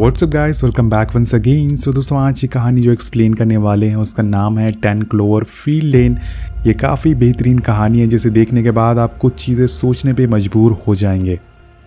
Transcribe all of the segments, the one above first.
WhatsApp guys, welcome back once again. So दोस्तों, आज की कहानी जो एक्सप्लेन करने वाले हैं उसका नाम है 10 क्लोवरफील्ड लेन। ये काफ़ी बेहतरीन कहानी है जिसे देखने के बाद आप कुछ चीज़ें सोचने पे मजबूर हो जाएंगे।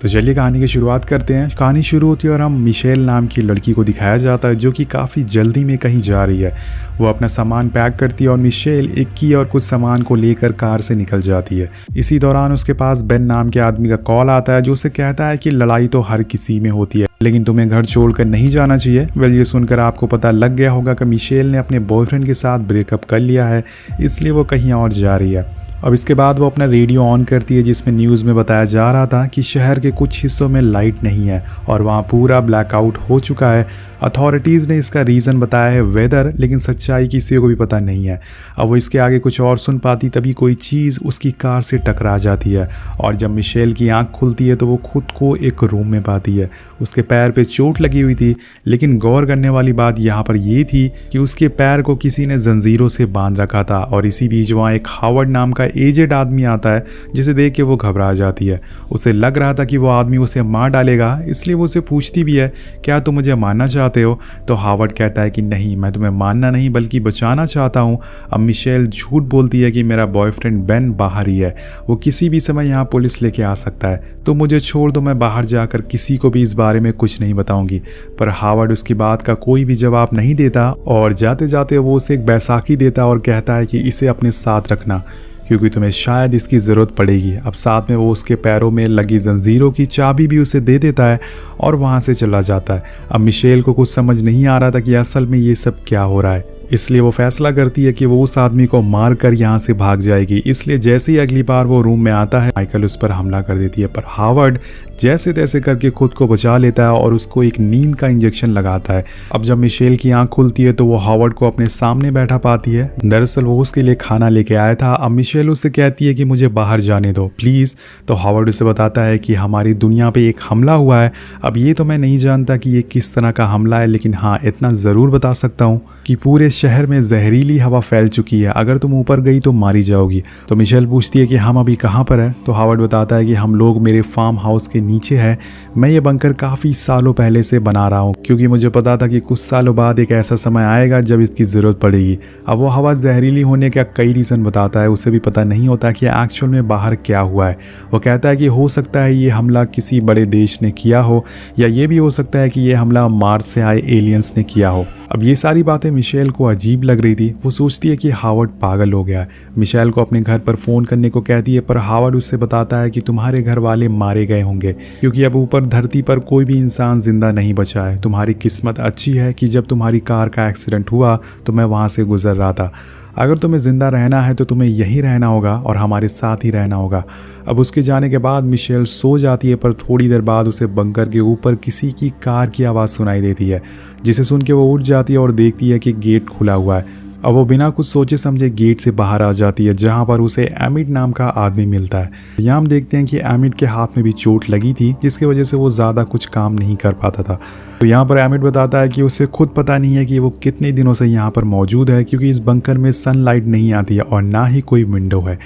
तो चलिए कहानी की शुरुआत करते हैं। कहानी शुरू होती है और हम मिशेल नाम की लड़की को दिखाया जाता है जो कि काफ़ी जल्दी में कहीं जा रही है। वो अपना सामान पैक करती है और मिशेल एक की और कुछ सामान को लेकर कार से निकल जाती है। इसी दौरान उसके पास बेन नाम के आदमी का कॉल आता है जो उसे कहता है कि लड़ाई तो हर किसी में होती है, लेकिन तुम्हें घर छोड़कर नहीं जाना चाहिए। वेल, ये सुनकर आपको पता लग गया होगा कि मिशेल ने अपने बॉयफ्रेंड के साथ ब्रेकअप कर लिया है, इसलिए वो कहीं और जा रही है। अब इसके बाद वो अपना रेडियो ऑन करती है जिसमें न्यूज़ में बताया जा रहा था कि शहर के कुछ हिस्सों में लाइट नहीं है और वहाँ पूरा ब्लैकआउट हो चुका है। अथॉरिटीज़ ने इसका रीज़न बताया है वेदर, लेकिन सच्चाई किसी को भी पता नहीं है। अब वो इसके आगे कुछ और सुन पाती तभी कोई चीज़ उसकी कार से टकरा जाती है और जब मिशेल की आंख खुलती है तो वो खुद को एक रूम में पाती है। उसके पैर पे चोट लगी हुई थी, लेकिन गौर करने वाली बात यहाँ पर ये थी कि उसके पैर को किसी ने जंजीरों से बांध रखा था। और इसी बीच वहाँ एक हावर्ड नाम का एजेड आदमी आता है जिसे देख के वो घबरा जाती है। उसे लग रहा था कि वो आदमी उसे मार डालेगा, इसलिए वो उसे पूछती भी है, क्या तुम मुझे मारना चाहते हो? तो हावर्ड कहता है कि नहीं, मैं तुम्हें मारना नहीं बल्कि बचाना चाहता हूँ। अब मिशेल झूठ बोलती है कि मेरा बॉयफ्रेंड बेन बाहर ही है, वो किसी भी समय यहाँ पुलिस लेके आ सकता है, तो मुझे छोड़ दो, मैं बाहर जाकर किसी को भी इस बारे में कुछ नहीं बताऊंगी। पर हावर्ड उसकी बात का कोई भी जवाब नहीं देता और जाते जाते वो उसे एक बैसाखी देता और कहता है कि इसे अपने साथ रखना क्योंकि तुम्हें शायद इसकी ज़रूरत पड़ेगी। अब साथ में वो उसके पैरों में लगी जंजीरों की चाबी भी उसे दे देता है और वहाँ से चला जाता है। अब मिशेल को कुछ समझ नहीं आ रहा था कि असल में ये सब क्या हो रहा है, इसलिए वो फैसला करती है कि वो उस आदमी को मार कर यहाँ से भाग जाएगी। इसलिए जैसे ही अगली बार वो रूम में आता है, माइकल उस पर हमला कर देती है, पर हावर्ड जैसे तैसे करके खुद को बचा लेता है और उसको एक नींद का इंजेक्शन लगाता है। अब जब मिशेल की आंख खुलती है तो वो हावर्ड को अपने सामने बैठा पाती है। दरअसल वो उसके लिए खाना लेके आया था। अब मिशेल उससे कहती है कि मुझे बाहर जाने दो प्लीज़। तो हावर्ड उसे बताता है कि हमारी दुनिया पे एक हमला हुआ है। अब ये तो मैं नहीं जानता कि ये किस तरह का हमला है, लेकिन हाँ इतना ज़रूर बता सकता हूँ कि पूरे शहर में जहरीली हवा फैल चुकी है, अगर तुम ऊपर गई तो मारी जाओगी। तो मिशेल पूछती है कि हम अभी कहाँ पर हैं? तो हावर्ड बताता है कि हम लोग मेरे फार्म हाउस के नीचे है। मैं ये बंकर काफ़ी सालों पहले से बना रहा हूँ क्योंकि मुझे पता था कि कुछ सालों बाद एक ऐसा समय आएगा जब इसकी ज़रूरत पड़ेगी। अब वो हवा जहरीली होने का कई रीज़न बताता है, उसे भी पता नहीं होता कि एक्चुअल में बाहर क्या हुआ है। वो कहता है कि हो सकता है ये हमला किसी बड़े देश ने किया हो, या ये भी हो सकता है कि ये हमला मार्स से आए एलियंस ने किया हो। अब ये सारी बातें मिशेल को अजीब लग रही थी। वो सोचती है कि हावर्ड पागल हो गया है। मिशेल को अपने घर पर फ़ोन करने को कहती है, पर हावर्ड उससे बताता है कि तुम्हारे घर वाले मारे गए होंगे क्योंकि अब ऊपर धरती पर कोई भी इंसान जिंदा नहीं बचा है। तुम्हारी किस्मत अच्छी है कि जब तुम्हारी कार का एक्सीडेंट हुआ तो मैं वहाँ से गुजर रहा था। अगर तुम्हें ज़िंदा रहना है तो तुम्हें यहीं रहना होगा और हमारे साथ ही रहना होगा। अब उसके जाने के बाद मिशेल सो जाती है, पर थोड़ी देर बाद उसे बंकर के ऊपर किसी की कार की आवाज़ सुनाई देती है, जिसे सुन के वो उठ जाती है और देखती है कि गेट खुला हुआ है। अब वो बिना कुछ सोचे समझे गेट से बाहर आ जाती है जहाँ पर उसे एमिड नाम का आदमी मिलता है। यहाँ हम देखते हैं कि एमिड के हाथ में भी चोट लगी थी जिसकी वजह से वो ज़्यादा कुछ काम नहीं कर पाता था। तो यहाँ पर एमिड बताता है कि उसे खुद पता नहीं है कि वो कितने दिनों से यहाँ पर मौजूद है क्योंकि इस बंकर में सनलाइट नहीं आती है और ना ही कोई विंडो है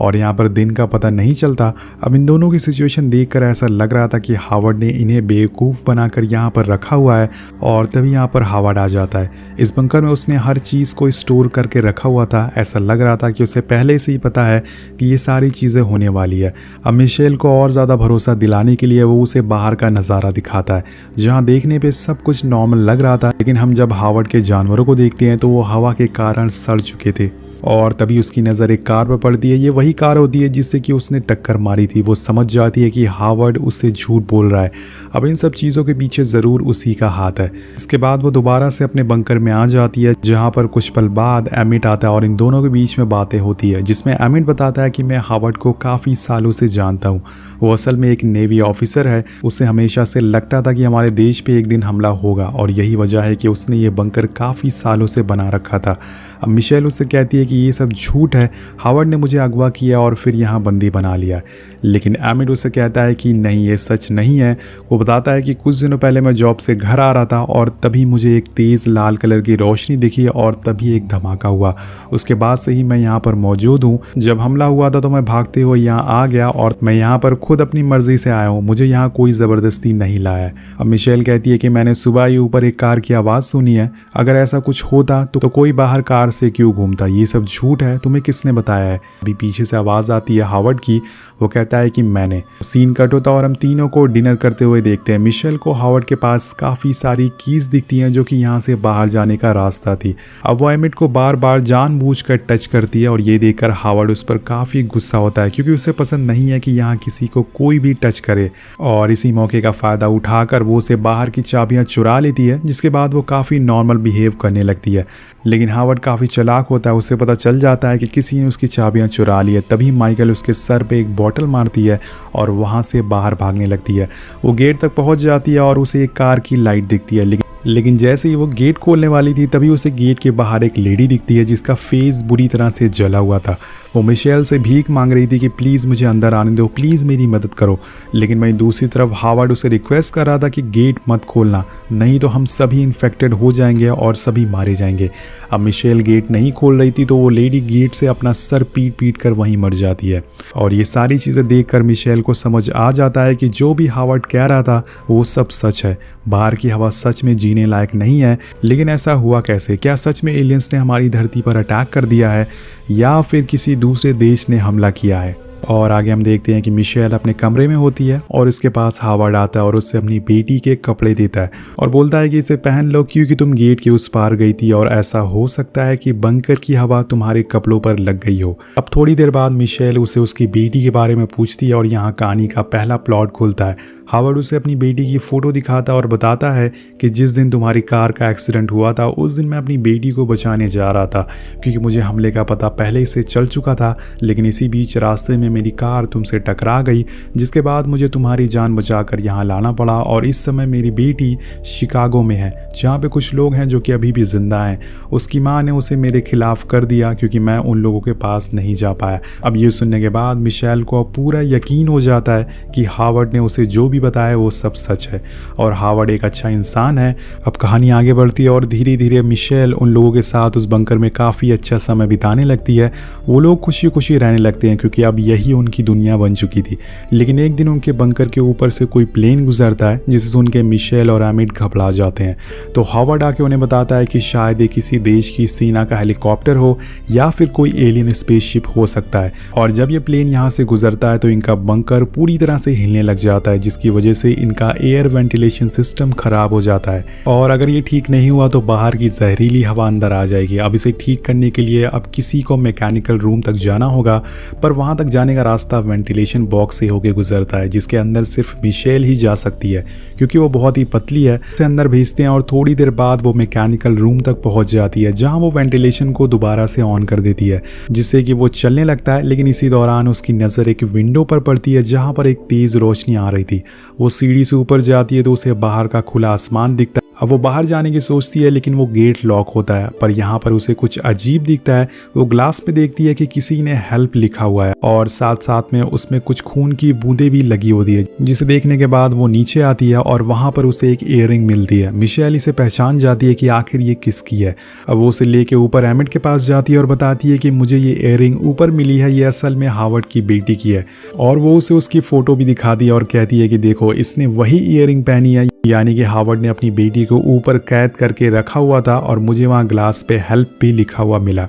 और यहाँ पर दिन का पता नहीं चलता। अब इन दोनों की सिचुएशन देखकर ऐसा लग रहा था कि हावर्ड ने इन्हें बेवकूफ़ बनाकर यहाँ पर रखा हुआ है और तभी यहाँ पर हावर्ड आ जाता है। इस बंकर में उसने हर चीज़ को स्टोर करके रखा हुआ था। ऐसा लग रहा था कि उसे पहले से ही पता है कि ये सारी चीज़ें होने वाली है। अब मिशेल को और ज़्यादा भरोसा दिलाने के लिए वो उसे बाहर का नज़ारा दिखाता है जहाँ देखने पर सब कुछ नॉर्मल लग रहा था, लेकिन हम जब हावर्ड के जानवरों को देखते हैं तो वो हवा के कारण सड़ चुके थे। और तभी उसकी नज़र एक कार पर पड़ती है। ये वही कार होती है जिससे कि उसने टक्कर मारी थी। वो समझ जाती है कि हावर्ड उससे झूठ बोल रहा है। अब इन सब चीज़ों के पीछे ज़रूर उसी का हाथ है। इसके बाद वो दोबारा से अपने बंकर में आ जाती है जहाँ पर कुछ पल बाद एमिट आता है और इन दोनों के बीच में बातें होती है जिसमें एमिट बताता है कि मैं हावर्ड को काफ़ी सालों से जानता हूँ। वो असल में एक नेवी ऑफिसर है। उसे हमेशा से लगता था कि हमारे देश पे एक दिन हमला होगा और यही वजह है कि उसने ये बंकर काफ़ी सालों से बना रखा था। अब मिशेल उससे कहती है कि ये सब झूठ है, हावर्ड ने मुझे अगवा किया और फिर यहाँ बंदी बना लिया। लेकिन एमिड उसे कहता है कि नहीं, ये सच नहीं है। वो बताता है कि कुछ दिनों पहले मैं जॉब से घर आ रहा था और तभी मुझे एक तेज़ लाल कलर की रोशनी दिखी और तभी एक धमाका हुआ। उसके बाद से ही मैं यहाँ पर मौजूद हूँ। जब हमला हुआ था तो मैं भागते हुए यहाँ आ गया और मैं यहाँ पर खुद अपनी मर्जी से आया हूँ, मुझे यहाँ कोई ज़बरदस्ती नहीं लाया। अब मिशेल कहती है कि मैंने सुबह ही ऊपर एक कार की आवाज़ सुनी है, अगर ऐसा कुछ होता तो कोई बाहर कार से क्यों घूमता, ये सब झूठ है, तुम्हें किसने बताया है। अभी पीछे से आवाज़ आती है हावर्ड की, वो कहता है कि मैंने। सीन कट होता और हम तीनों को डिनर करते हुए देखते हैं। मिशेल को हावर्ड के पास काफ़ी सारी कीज दिखती हैं जो कि यहाँ से बाहर जाने का रास्ता थी। अब वो एमिड को बार बार जानबूझकर टच करती है और ये देखकर हावर्ड उस पर काफ़ी गुस्सा होता है क्योंकि उसे पसंद नहीं है कि यहाँ किसी को कोई भी टच करे। और इसी मौके का फ़ायदा उठाकर वो उसे बाहर की चाबियाँ चुरा लेती है, जिसके बाद वो काफ़ी नॉर्मल बिहेव करने लगती है। लेकिन हावर्ड काफ़ी चालाक होता है, उसे पता चल जाता है कि किसी ने उसकी चाबियाँ चुरा ली है। तभी माइकल उसके सर पे एक बॉटल मारती है और वहाँ से बाहर भागने लगती है। वो गेट तक पहुँच जाती है और उसे एक कार की लाइट दिखती है, लेकिन जैसे ही वो गेट खोलने वाली थी तभी उसे गेट के बाहर एक लेडी दिखती है जिसका फेस बुरी तरह से जला हुआ था। वो मिशेल से भीख मांग रही थी कि प्लीज़ मुझे अंदर आने दो, प्लीज़ मेरी मदद करो। लेकिन वहीं दूसरी तरफ हावर्ड उसे रिक्वेस्ट कर रहा था कि गेट मत खोलना, नहीं तो हम सभी इन्फेक्टेड हो जाएंगे और सभी मारे जाएंगे। अब मिशेल गेट नहीं खोल रही थी तो वो लेडी गेट से अपना सर पीट पीट कर वहीं मर जाती है। और ये सारी चीज़ें देखकर मिशेल को समझ आ जाता है कि जो भी हावर्ड कह रहा था वो सब सच है। बाहर की हवा सच में जीने लायक नहीं है। लेकिन ऐसा हुआ कैसे? क्या सच में एलियंस ने हमारी धरती पर अटैक कर दिया है या फिर किसी दूसरे देश ने हमला किया है? और आगे हम देखते हैं कि मिशेल अपने कमरे में होती है और इसके पास हावर्ड आता है और उससे अपनी बेटी के कपड़े देता है और बोलता है कि इसे पहन लो क्योंकि तुम गेट के उस पार गई थी और ऐसा हो सकता है कि बंकर की हवा तुम्हारे कपड़ों पर लग गई हो। अब थोड़ी देर बाद मिशेल उसे उसकी बेटी के बारे में पूछती है और यहाँ कहानी का पहला प्लॉट खुलता है। हावर्ड उसे अपनी बेटी की फ़ोटो दिखाता है और बताता है कि जिस दिन तुम्हारी कार का एक्सीडेंट हुआ था उस दिन मैं अपनी बेटी को बचाने जा रहा था क्योंकि मुझे हमले का पता पहले से चल चुका था। लेकिन इसी बीच रास्ते में मेरी कार तुमसे टकरा गई, जिसके बाद मुझे तुम्हारी जान बचाकर यहाँ लाना पड़ा। और इस समय मेरी बेटी शिकागो में है जहाँ पे कुछ लोग हैं जो कि अभी भी जिंदा हैं। उसकी माँ ने उसे मेरे खिलाफ कर दिया क्योंकि मैं उन लोगों के पास नहीं जा पाया। अब ये सुनने के बाद मिशेल को पूरा यकीन हो जाता है कि हावर्ड ने उसे जो भी बताया वो सब सच है और हावर्ड एक अच्छा इंसान है। अब कहानी आगे बढ़ती है और धीरे धीरे मिशेल उन लोगों के साथ उस बंकर में काफ़ी अच्छा समय बिताने लगती है। वो लोग खुशी खुशी रहने लगते हैं क्योंकि अब यही उनकी दुनिया बन चुकी थी। लेकिन एक दिन उनके बंकर के ऊपर से कोई प्लेन गुजरता है जिसे सुन के मिशेल और एमिड घबरा जाते हैं। तो हावर्ड आके उन्हें बताता है कि शायद ये किसी देश की सेना का हेलीकॉप्टर हो या फिर कोई एलियन स्पेसशिप हो सकता है। और जब ये प्लेन यहाँ से गुजरता है तो इनका बंकर पूरी तरह से हिलने लग जाता है जिसकी वजह से इनका एयर वेंटिलेशन सिस्टम खराब हो जाता है और अगर ये ठीक नहीं हुआ तो बाहर की जहरीली हवा अंदर आ जाएगी। अब इसे ठीक करने के लिए अब किसी को मैकेनिकल रूम तक जाना होगा, पर वहां तक जाने का रास्ता वेंटिलेशन बॉक्स से होके गुजरता है जिसके अंदर सिर्फ मिशेल ही जा सकती है क्योंकि वो बहुत ही पतली है। उसे अंदर भेजते हैं और थोड़ी देर बाद वो मैकेनिकल रूम तक पहुंच जाती है जहां वो वेंटिलेशन को दोबारा से ऑन कर देती है जिससे कि वो चलने लगता है। लेकिन इसी दौरान उसकी नज़र एक विंडो पर पड़ती है जहां पर एक तेज रोशनी आ रही थी। वो सीढ़ी से ऊपर जाती है तो उसे बाहर का खुला आसमान दिखता है। अब वो बाहर जाने की सोचती है लेकिन वो गेट लॉक होता है, पर यहाँ पर उसे कुछ अजीब दिखता है। वो ग्लास पे देखती है कि किसी ने हेल्प लिखा हुआ है और साथ साथ में उसमें कुछ खून की बूंदें भी लगी होती है, जिसे देखने के बाद वो नीचे आती है और वहाँ पर उसे एक इयररिंग मिलती है। मिशेल इसे पहचान जाती है कि आखिर ये किसकी है। अब वो उसे लेके ऊपर एमिड के पास जाती है और बताती है कि मुझे ये इयररिंग ऊपर मिली है, ये असल में हावर्ड की बेटी की है। और वो उसे उसकी फोटो भी दिखाती है और कहती है कि देखो इसने वही इयररिंग पहनी है, यानी कि हावर्ड ने अपनी बेटी को ऊपर कैद करके रखा हुआ था और मुझे वहाँ ग्लास पे हेल्प भी लिखा हुआ मिला।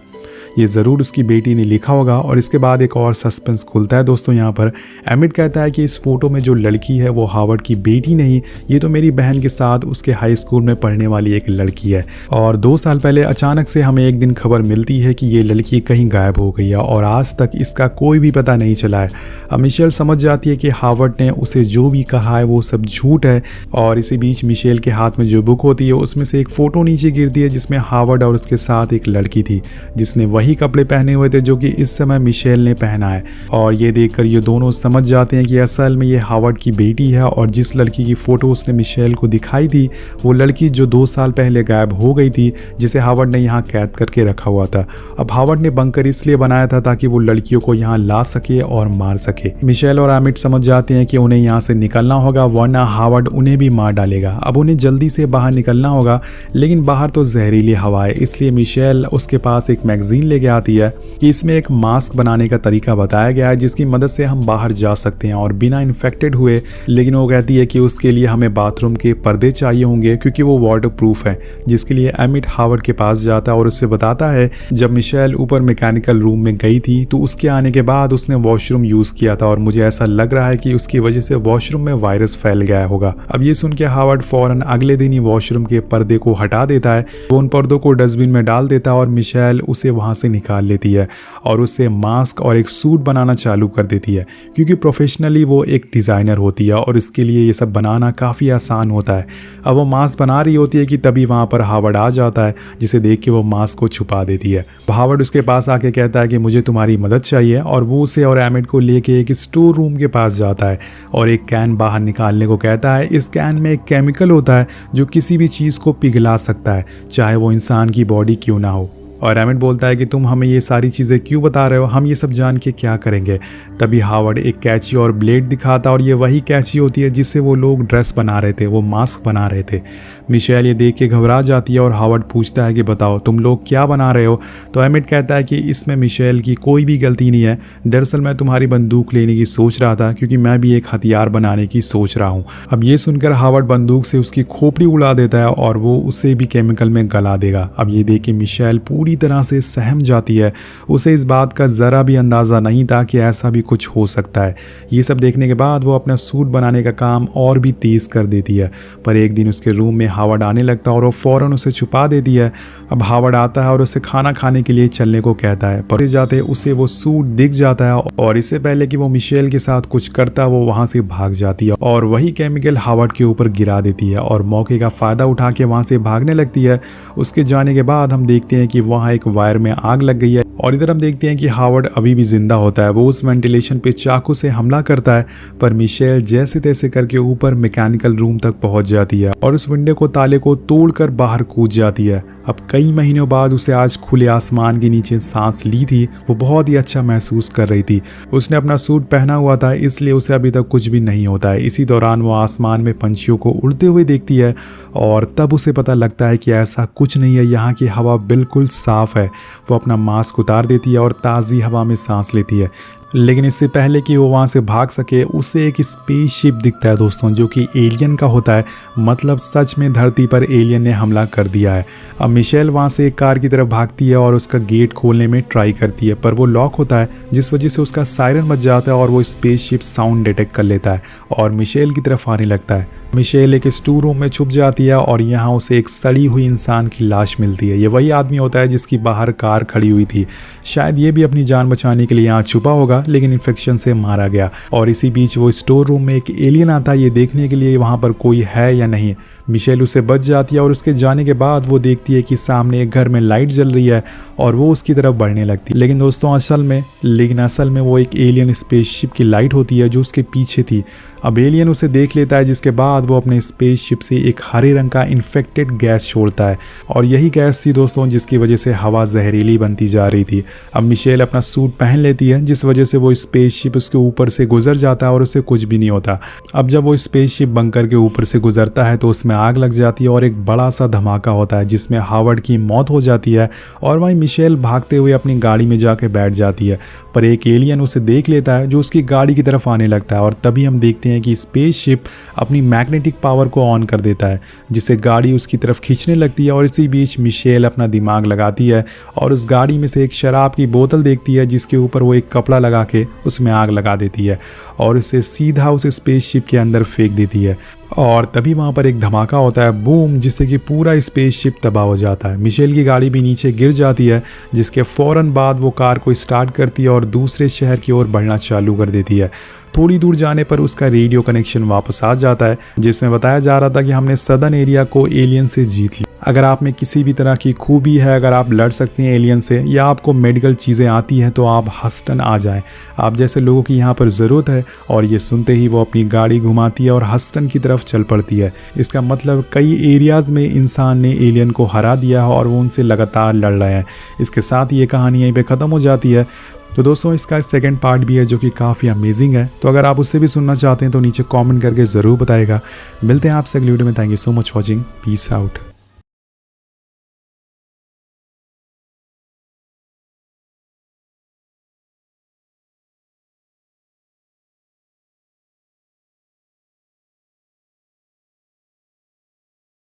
ये ज़रूर उसकी बेटी ने लिखा होगा। और इसके बाद एक और सस्पेंस खुलता है दोस्तों। यहाँ पर एमिड कहता है कि इस फोटो में जो लड़की है वो हावर्ड की बेटी नहीं, ये तो मेरी बहन के साथ उसके हाई स्कूल में पढ़ने वाली एक लड़की है। और 2 साल पहले अचानक से हमें एक दिन खबर मिलती है कि ये लड़की कहीं गायब हो गई है और आज तक इसका कोई भी पता नहीं चला है। अब मिशेल समझ जाती है कि हावर्ड ने उसे जो भी कहा है वो सब झूठ है। और इसी बीच मिशेल के हाथ में जो बुक होती है उसमें से एक फ़ोटो नीचे गिरती है जिसमें हावर्ड और उसके साथ एक लड़की थी जिसने वही वही कपड़े पहने हुए थे जो कि इस समय मिशेल ने पहना है। और ये देखकर ये दोनों समझ जाते हैं कि असल में ये हावर्ड की बेटी है और जिस लड़की की फ़ोटो उसने मिशेल को दिखाई थी वो लड़की जो 2 साल पहले गायब हो गई थी, जिसे हावर्ड ने यहाँ कैद करके रखा हुआ था। अब हावर्ड ने बंकर इसलिए बनाया था ताकि वो लड़कियों को यहाँ ला सके और मार सके। मिशेल और एमिट समझ जाते हैं कि उन्हें यहाँ से निकलना होगा वरना हावर्ड उन्हें भी मार डालेगा। अब उन्हें जल्दी से बाहर निकलना होगा, लेकिन बाहर तो जहरीली हवा है। इसलिए मिशेल उसके पास एक मैगजीन लेके आती है कि इसमें एक मास्क बनाने का तरीका बताया गया है जिसकी मदद से हम बाहर जा सकते हैं और बिना इन्फेक्टेड हुए। लेकिन वो कहती है कि उसके लिए हमें बाथरूम के पर्दे चाहिए होंगे क्योंकि वो वाटर प्रूफ है, जिसके लिए एमिट हावर्ड के पास जाता है और उससे बताता है जब मिशेल ऊपर मैकेनिकल रूम में गई थी तो उसके आने के बाद उसने वॉशरूम यूज किया था और मुझे ऐसा लग रहा है कि उसकी वजह से वॉशरूम में वायरस फैल गया होगा। अब ये सुन के हावर्ड फौरन अगले दिन ही वॉशरूम के पर्दे को हटा देता है, वो उन पर्दों को डस्टबिन में डाल देता है और मिशेल उसे वहां से निकाल लेती है और उससे मास्क और एक सूट बनाना चालू कर देती है क्योंकि प्रोफेशनली वो एक डिज़ाइनर होती है और इसके लिए ये सब बनाना काफ़ी आसान होता है। अब वो मास्क बना रही होती है कि तभी वहाँ पर हावर्ड आ जाता है, जिसे देख के वो मास्क को छुपा देती है। हावर्ड उसके पास आके कहता है कि मुझे तुम्हारी मदद चाहिए और वो उसे और एमिट को लेके एक स्टोर रूम के पास जाता है और एक कैन बाहर निकालने को कहता है। इस कैन में एक केमिकल होता है जो किसी भी चीज़ को पिघला सकता है, चाहे वो इंसान की बॉडी क्यों ना हो। और एमिट बोलता है कि तुम हमें ये सारी चीज़ें क्यों बता रहे हो, हम ये सब जान के क्या करेंगे। तभी हावर्ड एक कैंची और ब्लेड दिखाता और ये वही कैंची होती है जिससे वो लोग ड्रेस बना रहे थे, वो मास्क बना रहे थे। मिशेल ये देख के घबरा जाती है और हावर्ड पूछता है कि बताओ तुम लोग क्या बना रहे हो। तो एमिट कहता है कि इसमें मिशेल की कोई भी गलती नहीं है, दरअसल मैं तुम्हारी बंदूक लेने की सोच रहा था क्योंकि मैं भी एक हथियार बनाने की सोच रहा हूँ। अब ये सुनकर हावर्ड बंदूक से उसकी खोपड़ी उड़ा देता है और वो उसे भी केमिकल में गला देगा। अब ये देख के मिशेल पूरी तरह से सहम जाती है, उसे इस बात का जरा भी अंदाजा नहीं था कि ऐसा भी कुछ हो सकता है। ये सब देखने के बाद वो अपना सूट बनाने का काम और भी तेज कर देती है, पर एक दिन उसके रूम में हावर्ड आने लगता है और वो फौरन उसे छुपा देती है। अब हावर्ड आता है और उसे खाना खाने के लिए चलने को कहता है, पर जाते उसे वो सूट दिख जाता है और इससे पहले कि वो मिशेल के साथ कुछ करता वो वहां से भाग जाती है और वही केमिकल हावर्ड के ऊपर गिरा देती है और मौके का फायदा उठा के वहां से भागने लगती है। उसके जाने के बाद हम देखते हैं कि वहां एक वायर में आग लग गई है और इधर हम देखते हैं कि हावर्ड अभी भी जिंदा होता है। वो उस वेंटिलेशन पे चाकू से हमला करता है, पर मिशेल जैसे तैसे करके ऊपर मैकेनिकल रूम तक पहुंच जाती है और उस विंडो को ताले को तोड़कर बाहर कूद जाती है। अब कई महीनों बाद उसे आज खुले आसमान के नीचे सांस ली थी, वो बहुत ही अच्छा महसूस कर रही थी। उसने अपना सूट पहना हुआ था इसलिए उसे अभी तक कुछ भी नहीं होता है। इसी दौरान वो आसमान में पंछियों को उड़ते हुए देखती है और तब उसे पता लगता है कि ऐसा कुछ नहीं है, यहाँ की हवा बिल्कुल साफ है। वो अपना मास्क उतार देती है और ताज़ी हवा में सांस लेती है, लेकिन इससे पहले कि वो वहाँ से भाग सके उसे एक स्पेसशिप दिखता है दोस्तों, जो कि एलियन का होता है। मतलब सच में धरती पर एलियन ने हमला कर दिया है। अब मिशेल वहाँ से एक कार की तरफ भागती है और उसका गेट खोलने में ट्राई करती है, पर वो लॉक होता है जिस वजह से उसका सायरन बज जाता है और वो स्पेसशिप साउंड डिटेक्ट कर लेता है और मिशेल की तरफ आने लगता है। मिशेल एक स्टोर रूम में छुप जाती है और यहाँ उसे एक सड़ी हुई इंसान की लाश मिलती है। ये वही आदमी होता है जिसकी बाहर कार खड़ी हुई थी। शायद ये भी अपनी जान बचाने के लिए यहाँ छुपा होगा, लेकिन इन्फेक्शन से मारा गया। और इसी बीच वो स्टोर रूम में एक एलियन आता है ये देखने के लिए वहाँ पर कोई है या नहीं। मिशेल उसे बच जाती है और उसके जाने के बाद वो देखती है कि सामने एक घर में लाइट जल रही है और वो उसकी तरफ बढ़ने लगती है। लेकिन दोस्तों असल में वो एक एलियन स्पेसशिप की लाइट होती है जो उसके पीछे थी। अब एलियन उसे देख लेता है, जिसके बाद वो अपने स्पेसशिप से एक हरे रंग का इन्फेक्टेड गैस छोड़ता है और यही गैस थी दोस्तों जिसकी वजह से हवा जहरीली बनती जा रही थी। अब मिशेल अपना सूट पहन लेती है जिस वजह से वो स्पेसशिप उसके ऊपर से गुजर जाता है और उसे कुछ भी नहीं होता। अब जब वो स्पेसशिप बंकर के ऊपर से गुजरता है तो उसमें आग लग जाती है और एक बड़ा सा धमाका होता है जिसमें हावर्ड की मौत हो जाती है और वहीं मिशेल भागते हुए अपनी गाड़ी में जाके बैठ जाती है। पर एक एलियन उसे देख लेता है जो उसकी गाड़ी की तरफ आने लगता है और तभी हम देखते हैं कि स्पेसशिप अपनी मैग्नेटिक पावर को ऑन कर देता है जिससे गाड़ी उसकी तरफ खींचने लगती है। और इसी बीच मिशेल अपना दिमाग लगाती है और उस गाड़ी में से एक शराब की बोतल देखती है जिसके ऊपर वो एक कपड़ा लगा के उसमें आग लगा देती है और उसे सीधा उस स्पेसशिप के अंदर फेंक देती है। और तभी वहाँ पर एक धमाका होता है, बूम, जिससे कि पूरा स्पेसशिप तबाह हो जाता है। मिशेल की गाड़ी भी नीचे गिर जाती है, जिसके फ़ौरन बाद वो कार को स्टार्ट करती है और दूसरे शहर की ओर बढ़ना चालू कर देती है। थोड़ी दूर जाने पर उसका रेडियो कनेक्शन वापस आ जाता है, जिसमें बताया जा रहा था कि हमने सदर्न एरिया को एलियन से जीत लिया। अगर आप में किसी भी तरह की खूबी है, अगर आप लड़ सकते हैं एलियन से या आपको मेडिकल चीज़ें आती हैं, तो आप हस्टन आ जाएं। आप जैसे लोगों की यहाँ पर ज़रूरत है। और ये सुनते ही वो अपनी गाड़ी घुमाती है और हस्टन की तरफ चल पड़ती है। इसका मतलब कई एरियाज़ में इंसान ने एलियन को हरा दिया है और वो उनसे लगातार लड़ रहे हैं। इसके साथ ये कहानी यहीं पे ख़त्म हो जाती है। तो दोस्तों, इसका सेकंड पार्ट भी है जो कि काफ़ी अमेजिंग है। तो अगर आप उससे भी सुनना चाहते हैं तो नीचे कमेंट करके ज़रूर बताइएगा। मिलते हैं आपसे अगली वीडियो में। Thank you so much watching. Peace out.